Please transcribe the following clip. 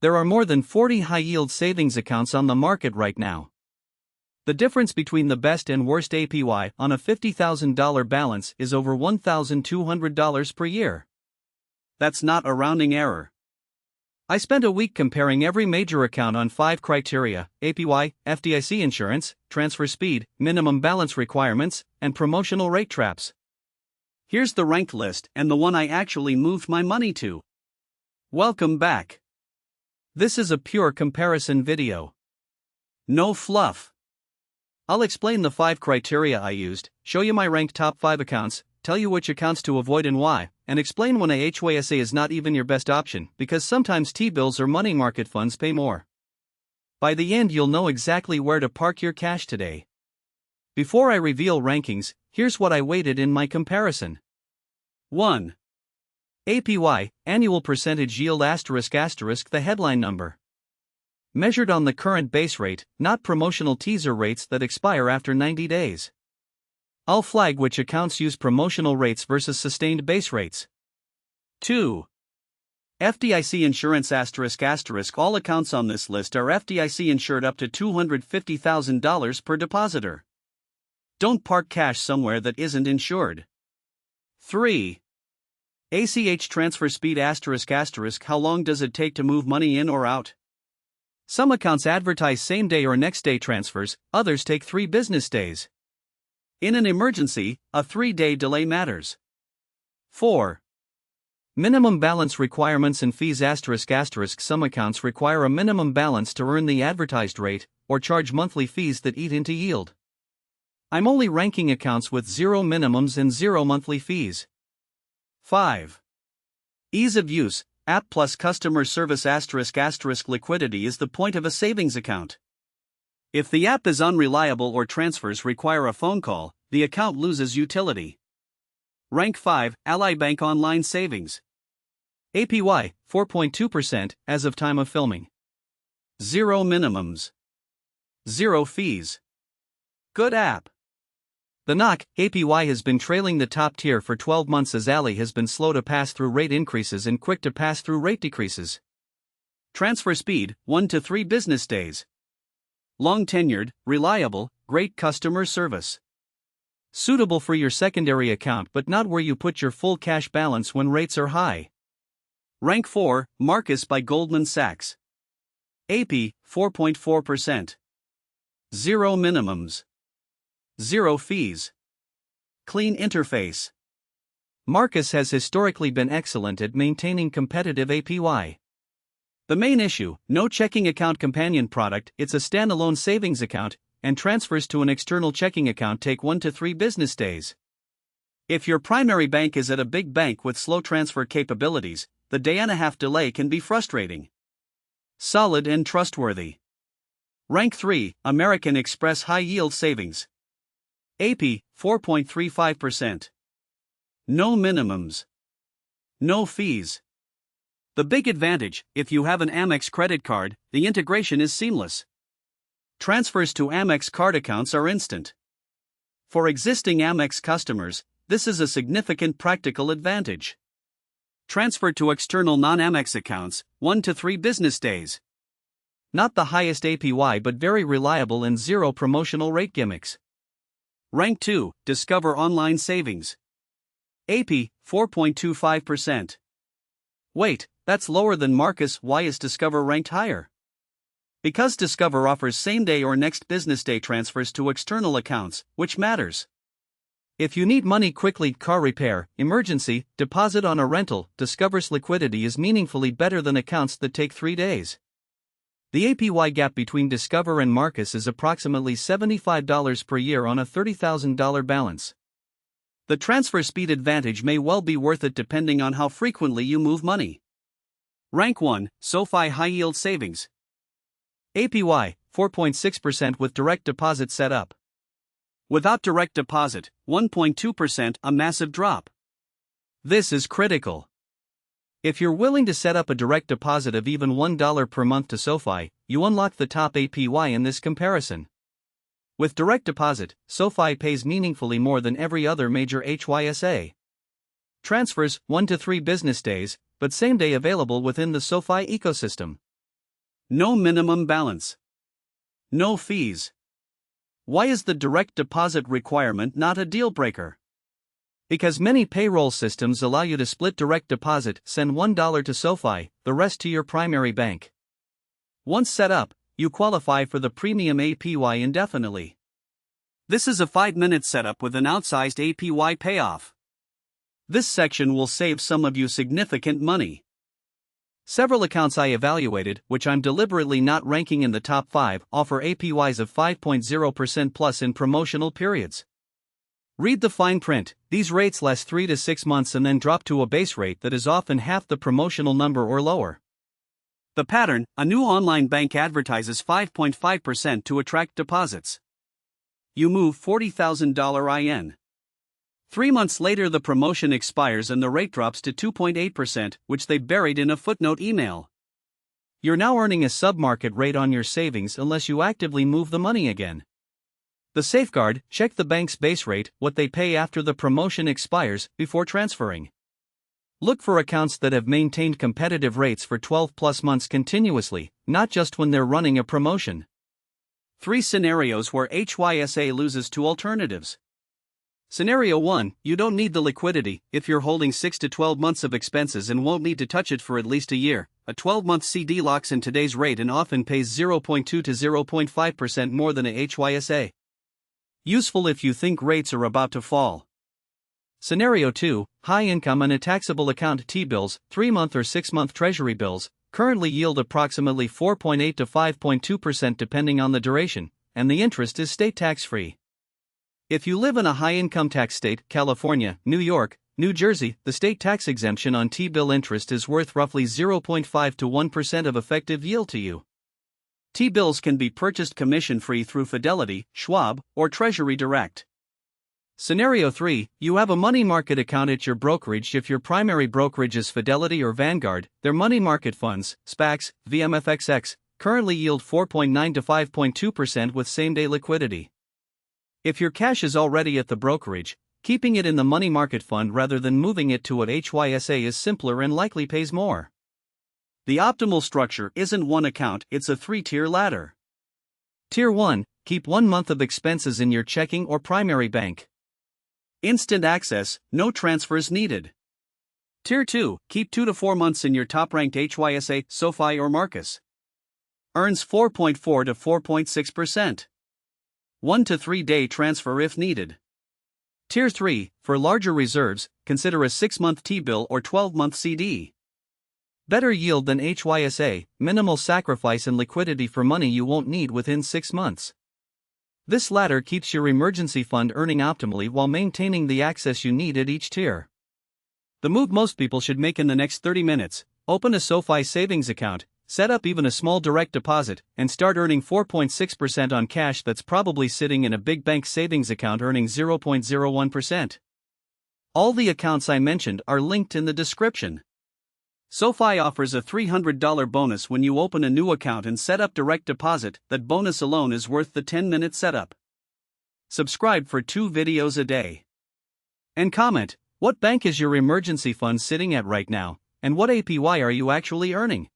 There are more than 40 high-yield savings accounts on the market right now. The difference between the best and worst APY on a $50,000 balance is over $1,200 per year. That's not a rounding error. I spent a week comparing every major account on 5 criteria: APY, FDIC insurance, transfer speed, minimum balance requirements, and promotional rate traps. Here's the ranked list and the one I actually moved my money to. Welcome back. This is a pure comparison video. No fluff. I'll explain the 5 criteria I used, show you my ranked top 5 accounts, tell you which accounts to avoid and why, and explain when a HYSA is not even your best option, because sometimes T-bills or money market funds pay more. By the end you'll know exactly where to park your cash today. Before I reveal rankings, here's what I weighted in my comparison. 1. APY, annual percentage yield ***, the headline number. Measured on the current base rate, not promotional teaser rates that expire after 90 days. I'll flag which accounts use promotional rates versus sustained base rates. 2. FDIC insurance ***. All accounts on this list are FDIC insured up to $250,000 per depositor. Don't park cash somewhere that isn't insured. 3. ACH transfer speed ***. How long does it take to move money in or out? Some accounts advertise same-day or next-day transfers, others take 3 business days. In an emergency, a 3-day delay matters. 4. Minimum balance requirements and fees ***. Some accounts require a minimum balance to earn the advertised rate, or charge monthly fees that eat into yield. I'm only ranking accounts with 0 minimums and 0 monthly fees. 5. Ease of use, app plus customer service ***. Liquidity is the point of a savings account. If the app is unreliable or transfers require a phone call, the account loses utility. Rank 5, Ally Bank Online Savings. APY, 4.2% as of time of filming. 0 minimums. 0 fees. Good app. The knock, APY has been trailing the top tier for 12 months as Ally has been slow to pass through rate increases and quick to pass through rate decreases. Transfer speed, 1 to 3 business days. Long tenured, reliable, great customer service. Suitable for your secondary account but not where you put your full cash balance when rates are high. Rank 4, Marcus by Goldman Sachs. AP, 4.4%. 0 minimums. 0 fees. Clean interface. Marcus has historically been excellent at maintaining competitive APY. The main issue, no checking account companion product. It's a standalone savings account, and transfers to an external checking account take 1 to 3 business days. If your primary bank is at a big bank with slow transfer capabilities, the day-and-a-half delay can be frustrating. Solid and trustworthy. Rank 3, American Express High Yield Savings. AP, 4.35%. No minimums. No fees. The big advantage, if you have an Amex credit card, the integration is seamless. Transfers to Amex card accounts are instant. For existing Amex customers, this is a significant practical advantage. Transfer to external non-Amex accounts, 1 to 3 business days. Not the highest APY but very reliable and 0 promotional rate gimmicks. Rank 2, Discover Online Savings. AP, 4.25%. Wait, that's lower than Marcus. Why is Discover ranked higher? Because Discover offers same-day or next business day transfers to external accounts, which matters. If you need money quickly, car repair, emergency, deposit on a rental, Discover's liquidity is meaningfully better than accounts that take 3 days. The APY gap between Discover and Marcus is approximately $75 per year on a $30,000 balance. The transfer speed advantage may well be worth it depending on how frequently you move money. Rank 1, SoFi High Yield Savings. APY, 4.6% with direct deposit set up. Without direct deposit, 1.2%, a massive drop. This is critical. If you're willing to set up a direct deposit of even $1 per month to SoFi, you unlock the top APY in this comparison. With direct deposit, SoFi pays meaningfully more than every other major HYSA. Transfers, 1 to 3 business days, but same day available within the SoFi ecosystem. No minimum balance. No fees. Why is the direct deposit requirement not a deal breaker? Because many payroll systems allow you to split direct deposit, send $1 to SoFi, the rest to your primary bank. Once set up, you qualify for the premium APY indefinitely. This is a 5-minute setup with an outsized APY payoff. This section will save some of you significant money. Several accounts I evaluated, which I'm deliberately not ranking in the top 5, offer APYs of 5.0% plus in promotional periods. Read the fine print. These rates last 3 to 6 months and then drop to a base rate that is often half the promotional number or lower. The pattern: a new online bank advertises 5.5% to attract deposits. You move $40,000 IN. 3 months later, the promotion expires and the rate drops to 2.8%, which they buried in a footnote email. You're now earning a sub-market rate on your savings unless you actively move the money again. The safeguard: check the bank's base rate, what they pay after the promotion expires, before transferring. Look for accounts that have maintained competitive rates for 12 plus months continuously, not just when they're running a promotion. 3 scenarios where HYSA loses to alternatives. Scenario 1: you don't need the liquidity. If you're holding 6 to 12 months of expenses and won't need to touch it for at least a year, a 12-month CD locks in today's rate and often pays 0.2 to 0.5% more than a HYSA. Useful if you think rates are about to fall. Scenario 2: high income and a taxable account. T-bills, 3-month or 6-month treasury bills, currently yield approximately 4.8 to 5.2% depending on the duration, and the interest is state tax-free. If you live in a high-income tax state, California, New York, New Jersey, the state tax exemption on T-bill interest is worth roughly 0.5 to 1% of effective yield to you. T-bills can be purchased commission-free through Fidelity, Schwab, or Treasury Direct. Scenario 3: you have a money market account at your brokerage. If your primary brokerage is Fidelity or Vanguard, their money market funds, SPACs, VMFXX, currently yield 4.9 to 5.2% with same-day liquidity. If your cash is already at the brokerage, keeping it in the money market fund rather than moving it to an HYSA is simpler and likely pays more. The optimal structure isn't one account, it's a 3-tier ladder. Tier 1: keep 1 month of expenses in your checking or primary bank. Instant access, no transfers needed. Tier 2: keep 2 to 4 months in your top-ranked HYSA, SoFi or Marcus. Earns 4.4 to 4.6%. 1 to 3 day transfer if needed. Tier 3: for larger reserves, consider a 6-month T-bill or 12-month CD. Better yield than HYSA, minimal sacrifice and liquidity for money you won't need within 6 months. This ladder keeps your emergency fund earning optimally while maintaining the access you need at each tier. The move most people should make in the next 30 minutes: open a SoFi savings account, set up even a small direct deposit, and start earning 4.6% on cash that's probably sitting in a big bank savings account earning 0.01%. All the accounts I mentioned are linked in the description. SoFi offers a $300 bonus when you open a new account and set up direct deposit. That bonus alone is worth the 10-minute setup. Subscribe for 2 videos a day. And comment: what bank is your emergency fund sitting at right now, and what APY are you actually earning?